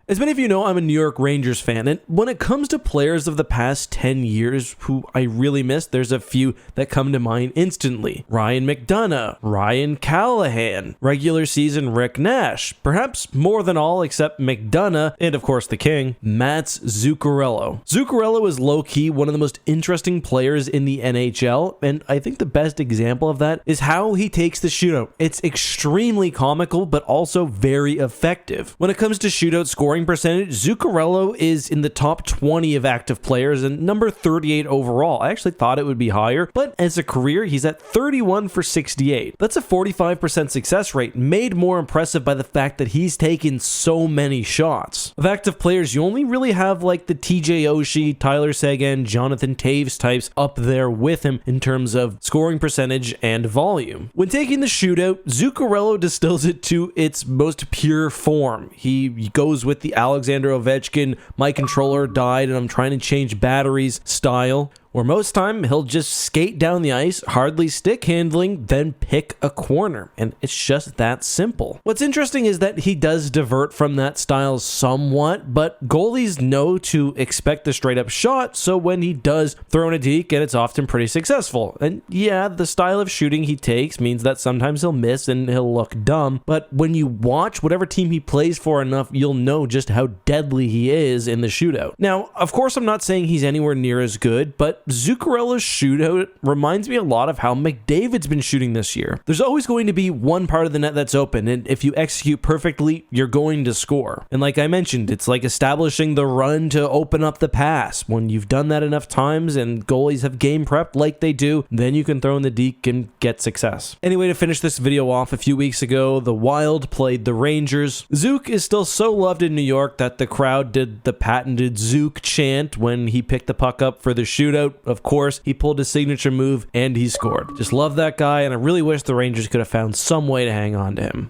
As many of you know, I'm a New York Rangers fan, and when it comes to players of the past 10 years who I really miss, there's a few that come to mind instantly. Ryan McDonough, Ryan Callahan, regular season Rick Nash, perhaps more than all except McDonough, and of course the king, Mats Zuccarello. Zuccarello is low-key one of the most interesting players in the NHL, and I think the best example of that is how he takes the shootout. It's extremely comical, but also very effective. When it comes to shootout scoring percentage, Zuccarello is in the top 20 of active players and number 38 overall. I actually thought it would be higher, but as a career, he's at 31 for 68. That's a 45% success rate, made more impressive by the fact that he's taken so many shots. Of active players, you only really have like the TJ Oshie, Tyler Seguin, Jonathan Taves types up there with him in terms of scoring percentage and volume. When taking the shootout, Zuccarello distills it to its most pure form. He goes with the Alexander Ovechkin, my controller died and I'm trying to change batteries style, where most time he'll just skate down the ice, hardly stick handling, then pick a corner. And it's just that simple. What's interesting is that he does divert from that style somewhat, but goalies know to expect the straight up shot, so when he does throw in a deke, and it's often pretty successful. And yeah, the style of shooting he takes means that sometimes he'll miss and he'll look dumb, but when you watch whatever team he plays for enough, you'll know just how deadly he is in the shootout. Now, of course, I'm not saying he's anywhere near as good, but Zuccarello's shootout reminds me a lot of how McDavid's been shooting this year. There's always going to be one part of the net that's open, and if you execute perfectly, you're going to score. And like I mentioned, it's like establishing the run to open up the pass. When you've done that enough times and goalies have game prepped like they do, then you can throw in the deke and get success. Anyway, to finish this video off, a few weeks ago, the Wild played the Rangers. Zook is still so loved in New York that the crowd did the patented Zook chant when he picked the puck up for the shootout. Of course, he pulled his signature move and he scored. Just love that guy, and I really wish the Rangers could have found some way to hang on to him.